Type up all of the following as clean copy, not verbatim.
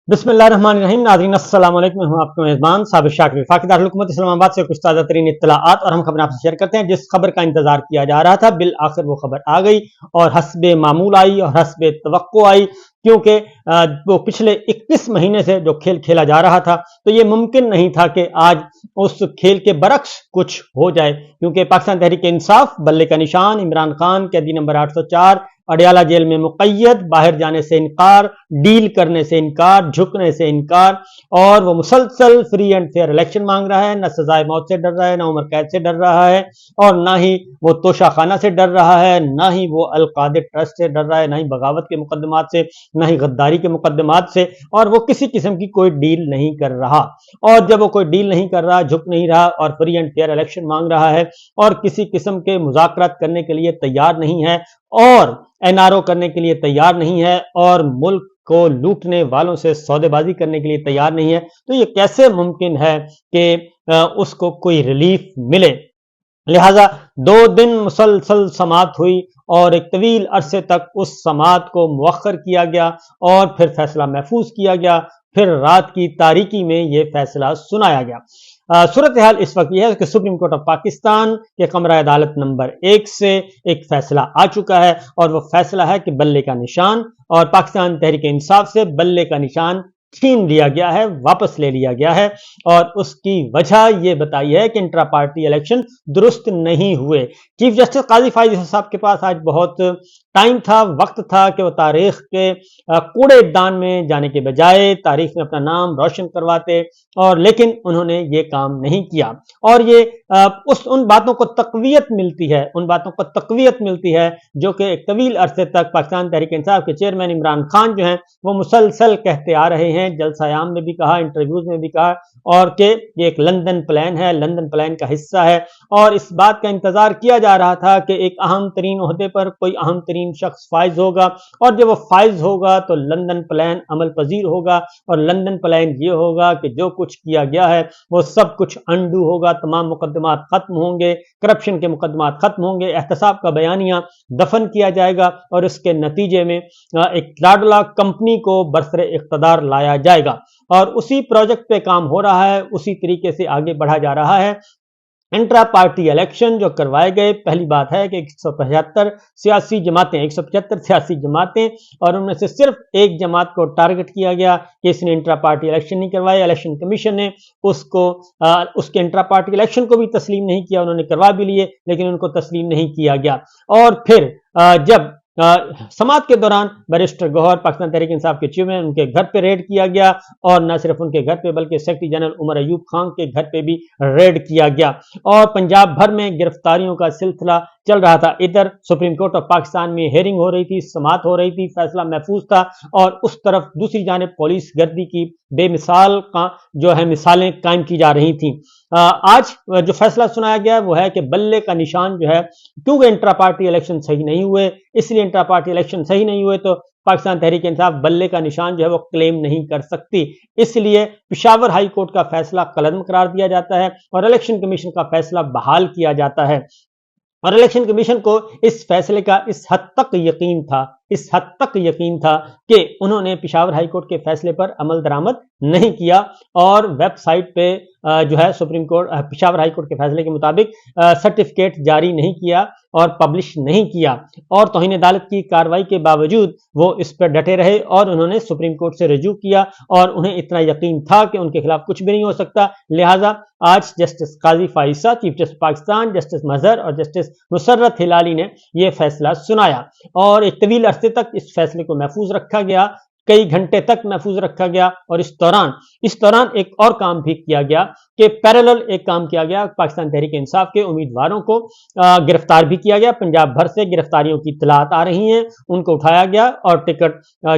بسم اللہ الرحمن الرحیم. ناظرین السلام علیکم. میں ہوں آپ کا میزبان صابر شاکر وفاقی دارالحکومت اسلام آباد سے کچھ تازہ ترین اطلاعات اور ہم خبریں آپ سے شیئر کرتے ہیں. جس خبر کا انتظار کیا جا رہا تھا بالآخر وہ خبر آ گئی اور حسب معمول آئی اور حسب توقع آئی، کیونکہ وہ پچھلے 21 مہینے سے جو کھیل کھیلا جا رہا تھا تو یہ ممکن نہیں تھا کہ آج اس کھیل کے برعکس کچھ ہو جائے، کیونکہ پاکستان تحریک انصاف بلے کا نشان عمران خان قیدی نمبر 804 اڈیالہ جیل میں مقید، باہر جانے سے انکار، ڈیل کرنے سے انکار، جھکنے سے انکار، اور وہ مسلسل فری اینڈ فیئر الیکشن مانگ رہا ہے. نہ سزائے موت سے ڈر رہا ہے، نہ عمر قید سے ڈر رہا ہے، اور نہ ہی وہ توشہ خانہ سے ڈر رہا ہے، نہ ہی وہ القاعدہ ٹرسٹ سے ڈر رہا ہے، نہ ہی بغاوت کے مقدمات سے، نہ ہی غداری کے مقدمات سے، اور وہ کسی قسم کی کوئی ڈیل نہیں کر رہا. اور جب وہ کوئی ڈیل نہیں کر رہا، جھک نہیں رہا اور فری اینڈ فیئر الیکشن مانگ رہا ہے اور کسی قسم کے مذاکرات کرنے کے لیے تیار نہیں ہے اور این آر او کرنے کے لیے تیار نہیں ہے اور ملک کو لوٹنے والوں سے سودے بازی کرنے کے لیے تیار نہیں ہے، تو یہ کیسے ممکن ہے کہ اس کو کوئی ریلیف ملے؟ لہذا 2 دن مسلسل سماعت ہوئی اور ایک طویل عرصے تک اس سماعت کو مؤخر کیا گیا اور پھر فیصلہ محفوظ کیا گیا، پھر رات کی تاریکی میں یہ فیصلہ سنایا گیا. صورتحال اس وقت یہ ہے کہ سپریم کورٹ آف پاکستان کے کمرہ عدالت نمبر 1 سے ایک فیصلہ آ چکا ہے، اور وہ فیصلہ ہے کہ بلے کا نشان اور پاکستان تحریک انصاف سے بلے کا نشان چھین لیا گیا ہے، واپس لے لیا گیا ہے. اور اس کی وجہ یہ بتائی ہے کہ انٹرا پارٹی الیکشن درست نہیں ہوئے. چیف جسٹس قاضی فائز صاحب کے پاس آج بہت ٹائم تھا، وقت تھا کہ وہ تاریخ کے کوڑے دان میں جانے کے بجائے تاریخ میں اپنا نام روشن کرواتے، اور لیکن انہوں نے یہ کام نہیں کیا. اور یہ ان باتوں کو تقویت ملتی ہے، ان باتوں کو تقویت ملتی ہے جو کہ ایک طویل عرصے تک پاکستان تحریک انصاف کے چیئرمین عمران خان جو ہیں وہ مسلسل کہتے آ رہے ہیں، جلسہ عام میں بھی کہا، انٹرویوز میں بھی کہا، اور کہ یہ ایک لندن پلان ہے، لندن پلان کا حصہ ہے. اور اس بات کا انتظار کیا جا رہا تھا کہ ایک اہم ترین عہدے پر کوئی اہم ترین شخص فائز ہوگا، اور جب وہ فائز ہوگا تو لندن پلان عمل پذیر ہوگا، اور لندن پلان یہ ہوگا کہ جو کچھ کیا گیا ہے وہ سب کچھ انڈو ہوگا، تمام مقدمات ختم ہوں گے، کرپشن کے مقدمات ختم ہوں گے، احتساب کا بیانیہ دفن کیا جائے گا، اور اس کے نتیجے میں ایک لاڈلا کمپنی کو برسر اقتدار لایا جائے گا. اور اسی پروجیکٹ پہ کام ہو رہا ہے، اسی طریقے سے آگے بڑھا جا رہا ہے. انٹرا پارٹی الیکشن جو کروائے گئے، پہلی بات ہے کہ 175 سیاسی جماعتیں اور ان میں سے صرف ایک جماعت کو ٹارگٹ کیا گیا کہ اس نے انٹرا پارٹی الیکشن نہیں کروایا. الیکشن کمیشن نے اس کے انٹرا پارٹی الیکشن کو بھی تسلیم نہیں کیا، انہوں نے کروا بھی لیے لیکن ان کو تسلیم نہیں کیا گیا. اور پھر جب سماعت کے دوران بیرسٹر گوہر پاکستان تحریک انصاف کے چیئرمین، ان کے گھر پہ ریڈ کیا گیا، اور نہ صرف ان کے گھر پہ بلکہ سیکرٹری جنرل عمر ایوب خان کے گھر پہ بھی ریڈ کیا گیا، اور پنجاب بھر میں گرفتاریوں کا سلسلہ چل رہا تھا. ادھر سپریم کورٹ آف پاکستان میں ہیئرنگ ہو رہی تھی، سماعت ہو رہی تھی، فیصلہ محفوظ تھا، اور اس طرف دوسری جانب پولیس گردی کی بے مثال جو ہے مثالیں قائم کی جا رہی تھیں. آج جو فیصلہ سنایا گیا وہ ہے کہ بلے کا نشان جو ہے، کیونکہ انٹرا پارٹی الیکشن صحیح نہیں ہوئے، اس لیے انٹرا پارٹی الیکشن صحیح نہیں ہوئے تو پاکستان تحریک انصاف بلے کا نشان جو ہے وہ کلیم نہیں کر سکتی. اس لیے پشاور ہائی کورٹ کا فیصلہ کالعدم قرار دیا جاتا ہے اور الیکشن کمیشن کا فیصلہ بحال کیا جاتا ہے. اور الیکشن کمیشن کو اس فیصلے کا اس حد تک یقین تھا کہ انہوں نے پشاور ہائی کورٹ کے فیصلے پر عمل درآمد نہیں کیا، اور ویب سائٹ پہ جو ہے supreme court Peshawar high court کے فیصلے کے مطابق سرٹیفکیٹ جاری نہیں کیا اور پبلش نہیں کیا. اور توہین عدالت کی کارروائی کے باوجود وہ اس پر ڈٹے رہے اور انہوں نے سپریم کورٹ سے رجوع کیا، اور انہیں اتنا یقین تھا کہ ان کے خلاف کچھ بھی نہیں ہو سکتا. لہٰذا آج جسٹس قاضی فائز صاحب، چیف جسٹس پاکستان، جسٹس مظہر اور جسٹس مسرت ہلالی نے یہ فیصلہ سنایا، اور ایک طویل عرصے تک اس فیصلے کو محفوظ رکھا گیا، کئی گھنٹے تک محفوظ رکھا گیا. اور اس دوران ایک اور کام بھی کیا گیا کہ پیرالل ایک کام کیا گیا، پاکستان تحریک انصاف کے امیدواروں کو گرفتار بھی کیا گیا. پنجاب بھر سے گرفتاریوں کی اطلاعات آ رہی ہیں، ان کو اٹھایا گیا اور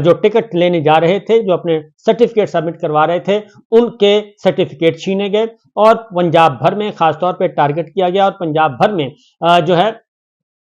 جو ٹکٹ لینے جا رہے تھے، جو اپنے سرٹیفکیٹ سبمٹ کروا رہے تھے، ان کے سرٹیفکیٹ چھینے گئے، اور پنجاب بھر میں خاص طور پہ ٹارگٹ کیا گیا، اور پنجاب بھر میں جو ہے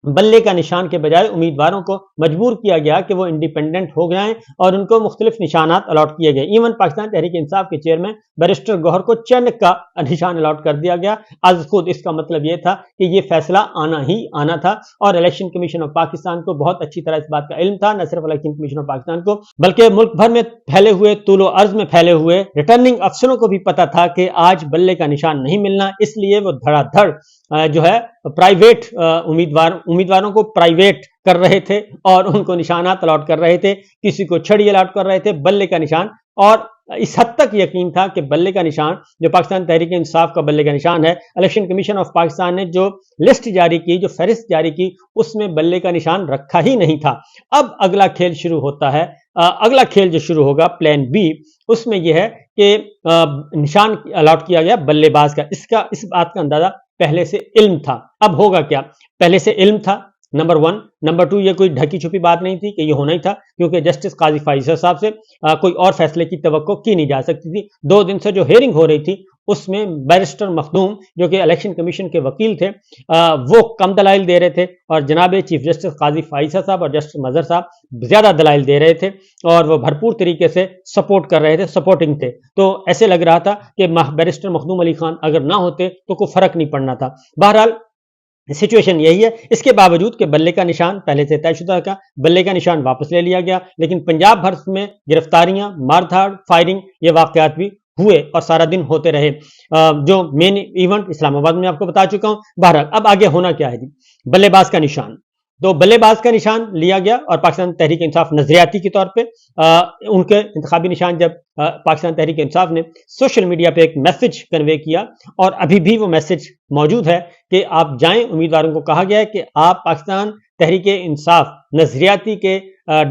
بلے کا نشان کے بجائے امیدواروں کو مجبور کیا گیا کہ وہ انڈیپینڈنٹ ہو جائیں اور ان کو مختلف نشانات الاٹ کیے گئے. ایون پاکستان تحریک انصاف کے چیئرمین بیرسٹر گوہر کو چند کا نشان الاٹ کر دیا گیا. از خود اس کا مطلب یہ تھا کہ یہ فیصلہ آنا ہی آنا تھا اور الیکشن کمیشن آف پاکستان کو بہت اچھی طرح اس بات کا علم تھا. نہ صرف الیکشن کمیشن آف پاکستان کو بلکہ ملک بھر میں پھیلے ہوئے طول و عرض میں پھیلے ہوئے ریٹرننگ افسروں کو بھی پتا تھا کہ آج بلے کا نشان نہیں ملنا. اس لیے وہ دھڑا دھڑ جو ہے پرائیویٹ امیدواروں کو پرائیویٹ کر رہے تھے اور ان کو نشانات الاٹ کر رہے تھے. کسی کو چھڑی الاٹ کر رہے تھے بلے کا نشان. اور اس حد تک یقین تھا کہ بلے کا نشان جو پاکستان تحریک انصاف کا بلے کا نشان ہے، الیکشن کمیشن آف پاکستان نے جو لسٹ جاری کی، جو فہرست جاری کی، اس میں بلے کا نشان رکھا ہی نہیں تھا. اب اگلا کھیل شروع ہوتا ہے. اگلا کھیل جو شروع ہوگا پلان بی، اس میں یہ ہے کہ نشان الاٹ کیا گیا بلے باز کا. اس بات کا اندازہ پہلے سے علم تھا. اب ہوگا کیا؟ پہلے سے علم تھا، نمبر 1. نمبر 2، یہ کوئی ڈھکی چھپی بات نہیں تھی کہ یہ ہونا ہی تھا، کیونکہ جسٹس قاضی فائزہ صاحب سے کوئی اور فیصلے کی توقع کی نہیں جا سکتی تھی. 2 دن سے جو ہیئرنگ ہو رہی تھی اس میں بیرسٹر مخدوم جو کہ الیکشن کمیشن کے وکیل تھے وہ کم دلائل دے رہے تھے اور جناب چیف جسٹس قاضی فائزہ صاحب اور جسٹس مظہر صاحب زیادہ دلائل دے رہے تھے اور وہ بھرپور طریقے سے سپورٹ کر رہے تھے، سپورٹنگ تھے. تو ایسے لگ رہا تھا کہ بیرسٹر مخدوم علی خان اگر نہ ہوتے تو کوئی فرق نہیں پڑنا تھا. بہرحال سچویشن یہی ہے. اس کے باوجود کہ بلے کا نشان پہلے سے طے شدہ کا بلے کا نشان واپس لے لیا گیا، لیکن پنجاب بھر میں گرفتاریاں، مار دھاڑ، فائرنگ، یہ واقعات بھی ہوئے اور سارا دن ہوتے رہے. جو مین ایونٹ اسلام آباد میں آپ کو بتا چکا ہوں. بہرحال اب آگے ہونا کیا ہے جی؟ بلے باز کا نشان. تو بلے باز کا نشان لیا گیا اور پاکستان تحریک انصاف نظریاتی کے طور پہ ان کے انتخابی نشان جب پاکستان تحریک انصاف نے سوشل میڈیا پہ ایک میسج کنوے کیا اور ابھی بھی وہ میسج موجود ہے کہ آپ جائیں، امیدواروں کو کہا گیا ہے کہ آپ پاکستان تحریک انصاف نظریاتی کے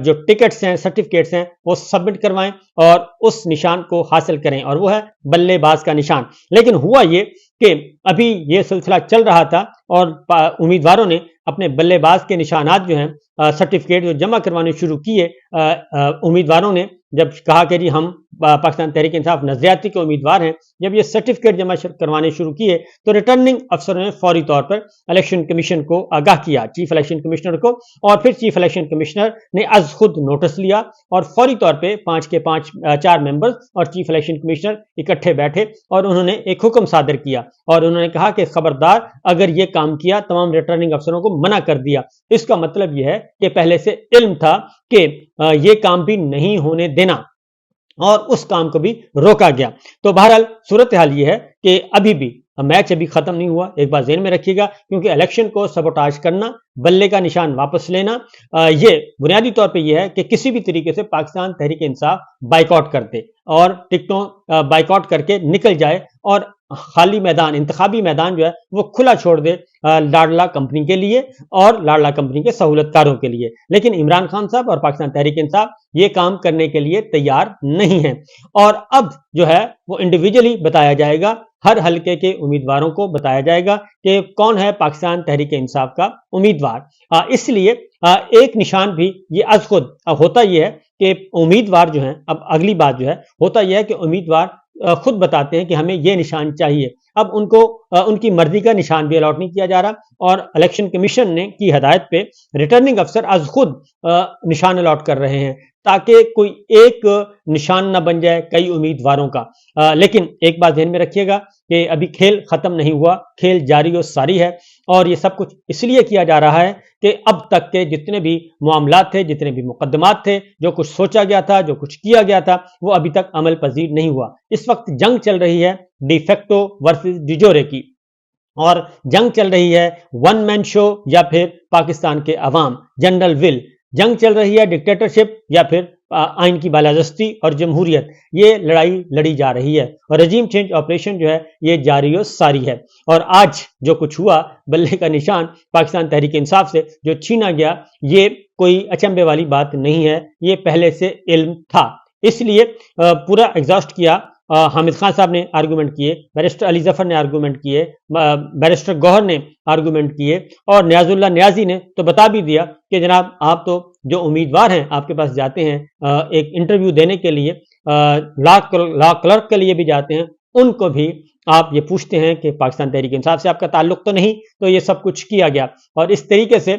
جو ٹکٹس ہیں، سرٹیفکیٹس ہیں، وہ سبمٹ کروائیں اور اس نشان کو حاصل کریں، اور وہ ہے بلے باز کا نشان. لیکن ہوا یہ کہ ابھی یہ سلسلہ چل رہا تھا اور امیدواروں نے اپنے بلے باز کے نشانات جو ہیں سرٹیفکیٹ جو جمع کروانے شروع کیے. امیدواروں نے جب کہا کہ جی ہم پاکستان تحریک انصاف نظریاتی کے امیدوار ہیں، جب یہ سرٹیفکیٹ جمع کروانے شروع کیے تو ریٹرننگ افسروں نے فوری طور پر الیکشن کمیشن کو آگاہ کیا، چیف الیکشن کمشنر کو، اور پھر چیف الیکشن کمشنر نے از خود نوٹس لیا اور فوری طور پہ 5 کے 4 ممبرز اور چیف الیکشن کمشنر اکٹھے بیٹھے اور انہوں نے ایک حکم صادر کیا اور انہوں نے کہا کہ خبردار اگر یہ کام کیا تمام ریٹرننگ افسروں کو منع کر دیا. اس کا مطلب یہ ہے کہ پہلے سے علم تھا کہ یہ کام بھی نہیں ہونے دینا اور اس کام کو بھی روکا گیا. تو بہرحال صورتحال یہ ہے کہ ابھی بھی میچ ابھی ختم نہیں ہوا. ایک بات ذہن میں رکھیے گا، کیونکہ الیکشن کو سبوٹاج کرنا، بلے کا نشان واپس لینا، یہ بنیادی طور پہ یہ ہے کہ کسی بھی طریقے سے پاکستان تحریک انصاف بائیکاٹ کر دے اور ٹکٹوں بائیکاٹ کر کے نکل جائے اور خالی میدان، انتخابی میدان جو ہے وہ کھلا چھوڑ دے لاڈلا کمپنی کے لیے اور لاڈلا کمپنی کے سہولت کاروں کے لیے. لیکن عمران خان صاحب اور پاکستان تحریک انصاف یہ کام کرنے کے لیے تیار نہیں ہیں اور اب جو ہے وہ انڈیویجلی بتایا جائے گا، ہر حلقے کے امیدواروں کو بتایا جائے گا کہ کون ہے پاکستان تحریک انصاف کا امیدوار. اس لیے ایک نشان بھی یہ از خود اب ہوتا یہ ہے کہ امیدوار جو ہیں، اب اگلی بات جو ہے ہوتا یہ ہے کہ امیدوار خود بتاتے ہیں کہ ہمیں یہ نشان چاہیے. اب ان کو ان کی مرضی کا نشان بھی الاٹ نہیں کیا جا رہا اور الیکشن کمیشن نے کی ہدایت پہ ریٹرننگ افسر از خود نشان الاٹ کر رہے ہیں تاکہ کوئی ایک نشان نہ بن جائے کئی امیدواروں کا. لیکن ایک بات ذہن میں رکھیے گا کہ ابھی کھیل ختم نہیں ہوا، کھیل جاری و ساری ہے اور یہ سب کچھ اس لیے کیا جا رہا ہے کہ اب تک کے جتنے بھی معاملات تھے، جتنے بھی مقدمات تھے، جو کچھ سوچا گیا تھا، جو کچھ کیا گیا تھا، وہ ابھی تک عمل پذیر نہیں ہوا. اس وقت جنگ چل رہی ہے ڈی فیکٹو ورسز ڈی جورے کی، اور جنگ چل رہی ہے ون مین شو یا پھر پاکستان کے عوام، جنرل ول. جنگ چل رہی ہے ڈکٹیٹرشپ یا پھر آئین کی بالادستی اور جمہوریت. یہ لڑائی لڑی جا رہی ہے اور رجیم چینج آپریشن جو ہے یہ جاری و ساری ہے. اور آج جو کچھ ہوا، بلے کا نشان پاکستان تحریک انصاف سے جو چھینا گیا، یہ کوئی اچنبے والی بات نہیں ہے، یہ پہلے سے علم تھا. اس لیے پورا ایگزاسٹ کیا. حامد خان صاحب نے آرگومنٹ کیے، بیرسٹر علی ظفر نے آرگومنٹ کیے، بیرسٹر گوہر نے آرگومنٹ کیے اور نیاز اللہ نیازی نے تو بتا بھی دیا کہ جناب آپ تو جو امیدوار ہیں آپ کے پاس جاتے ہیں ایک انٹرویو دینے کے لیے، لا کلرک کے لیے بھی جاتے ہیں، ان کو بھی آپ یہ پوچھتے ہیں کہ پاکستان تحریک انصاف سے آپ کا تعلق تو نہیں، تو یہ سب کچھ کیا گیا۔ اور اس طریقے سے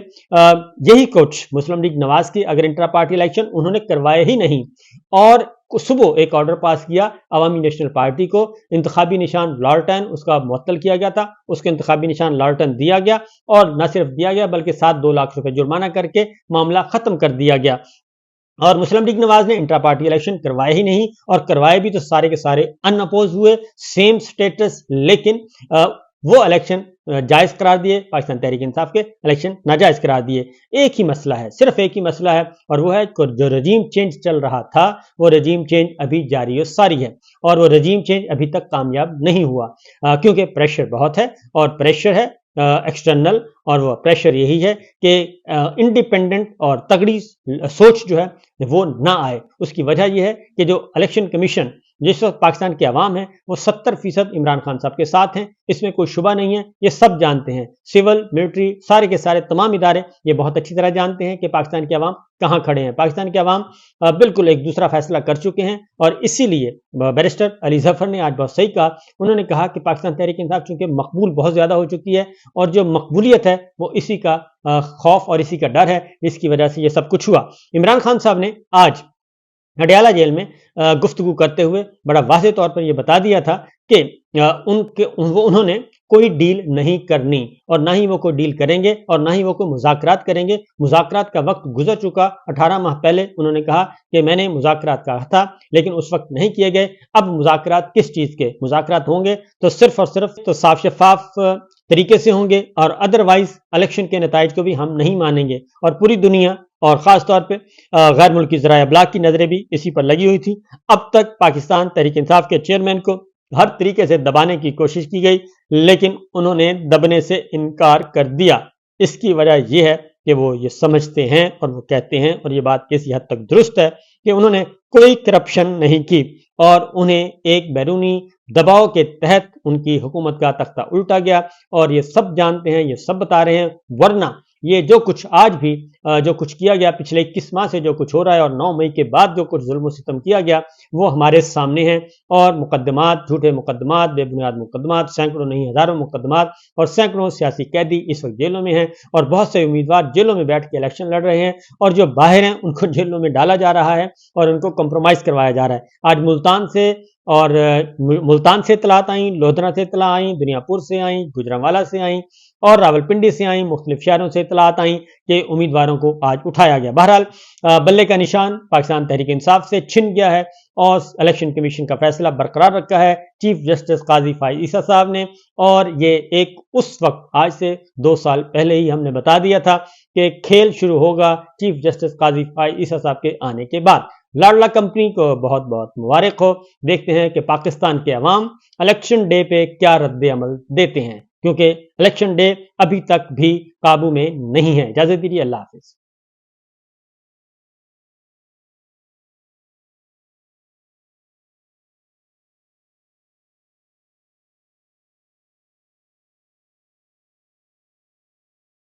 یہی کچھ مسلم لیگ نواز کی اگر انٹرا پارٹی الیکشن انہوں نے کروائے ہی نہیں، اور صبح ایک آرڈر پاس کیا عوامی نیشنل پارٹی کو، انتخابی نشان لالٹین اس کا معطل کیا گیا تھا، اس کو انتخابی نشان لالٹین دیا گیا، اور نہ صرف دیا گیا بلکہ ساتھ 2 لاکھ روپے جرمانہ کر کے معاملہ ختم کر دیا گیا۔ اور مسلم لیگ نواز نے انٹرا پارٹی الیکشن کروائے ہی نہیں، اور کروائے بھی تو سارے کے سارے ان اپوز ہوئے، سیم سٹیٹس، لیکن وہ الیکشن جائز قرار دیے، پاکستان تحریک انصاف کے الیکشن ناجائز قرار دیے۔ ایک ہی مسئلہ ہے، صرف ایک ہی مسئلہ ہے، اور وہ ہے جو رجیم چینج چل رہا تھا وہ رجیم چینج ابھی جاری و ساری ہے، اور وہ رجیم چینج ابھی تک کامیاب نہیں ہوا، کیونکہ پریشر بہت ہے، اور پریشر ہے ایکسٹرنل، اور وہ پریشر یہی ہے کہ انڈیپینڈنٹ اور تگڑی سوچ جو ہے وہ نہ آئے۔ اس کی وجہ یہ ہے کہ جو الیکشن کمیشن جس وقت پاکستان کے عوام ہیں وہ 70% عمران خان صاحب کے ساتھ ہیں، اس میں کوئی شبہ نہیں ہے، یہ سب جانتے ہیں، سول ملٹری سارے کے سارے تمام ادارے یہ بہت اچھی طرح جانتے ہیں کہ پاکستان کے عوام کہاں کھڑے ہیں۔ پاکستان کے عوام بالکل ایک دوسرا فیصلہ کر چکے ہیں، اور اسی لیے بیرسٹر علی ظفر نے آج بہت صحیح کہا، انہوں نے کہا کہ پاکستان تحریک انصاف چونکہ مقبول بہت زیادہ ہو چکی ہے، اور جو مقبولیت ہے وہ اسی کا خوف اور اسی کا ڈر ہے، جس کی وجہ سے یہ سب کچھ ہوا۔ عمران خان صاحب نے آج اڈیالہ جیل میں گفتگو کرتے ہوئے بڑا واضح طور پر یہ بتا دیا تھا کہ انہوں نے کوئی ڈیل نہیں کرنی، اور نہ ہی وہ کوئی ڈیل کریں گے، اور نہ ہی وہ کوئی مذاکرات کریں گے۔ مذاکرات کا وقت گزر چکا، 18 ماہ پہلے انہوں نے کہا کہ میں نے مذاکرات کہا تھا لیکن اس وقت نہیں کیے گئے۔ اب مذاکرات کس چیز کے مذاکرات ہوں گے تو صرف اور صرف تو صاف شفاف طریقے سے ہوں گے، اور ادروائز الیکشن کے نتائج کو بھی ہم نہیں مانیں گے۔ اور پوری دنیا اور خاص طور پہ غیر ملکی ذرائع ابلاغ کی نظریں بھی اسی پر لگی ہوئی تھی۔ اب تک پاکستان تحریک انصاف کے چیئرمین کو ہر طریقے سے دبانے کی کوشش کی گئی، لیکن انہوں نے دبنے سے انکار کر دیا۔ اس کی وجہ یہ ہے کہ وہ یہ سمجھتے ہیں اور وہ کہتے ہیں، اور یہ بات کسی حد تک درست ہے، کہ انہوں نے کوئی کرپشن نہیں کی، اور انہیں ایک بیرونی دباؤ کے تحت ان کی حکومت کا تختہ الٹا گیا، اور یہ سب جانتے ہیں، یہ سب بتا رہے ہیں۔ ورنہ یہ جو کچھ آج بھی جو کچھ کیا گیا پچھلے 21 ماہ سے جو کچھ ہو رہا ہے، اور 9 مئی کے بعد جو کچھ ظلم و ستم کیا گیا، وہ ہمارے سامنے ہیں، اور مقدمات، جھوٹے مقدمات، بے بنیاد مقدمات، سینکڑوں نہیں ہزاروں مقدمات، اور سینکڑوں سیاسی قیدی اس وقت جیلوں میں ہیں، اور بہت سے امیدوار جیلوں میں بیٹھ کے الیکشن لڑ رہے ہیں، اور جو باہر ہیں ان کو جیلوں میں ڈالا جا رہا ہے، اور ان کو کمپرومائز کروایا جا رہا ہے۔ آج ملتان سے اطلاعات آئیں، لودھرا سے اطلاع آئیں، دنیا پور سے آئیں، گجرانوالہ سے آئیں، اور راولپنڈی سے آئیں، مختلف شہروں سے اطلاعات آئیں کہ امیدواروں کو آج اٹھایا گیا۔ بہرحال بلے کا نشان پاکستان تحریک انصاف سے چھن گیا ہے، اور الیکشن کمیشن کا فیصلہ برقرار رکھا ہے چیف جسٹس قاضی فائز عیسیٰ صاحب نے، اور یہ ایک اس وقت آج سے 2 سال پہلے ہی ہم نے بتا دیا تھا کہ کھیل شروع ہوگا چیف جسٹس قاضی فائز عیسیٰ صاحب کے آنے کے بعد۔ لاڈلا کمپنی کو بہت بہت مبارک ہو۔ دیکھتے ہیں کہ پاکستان کے عوام الیکشن ڈے پہ کیا رد عمل دیتے ہیں، کیونکہ الیکشن ڈے ابھی تک بھی قابو میں نہیں ہے۔ اجازت دیجیے، اللہ حافظ۔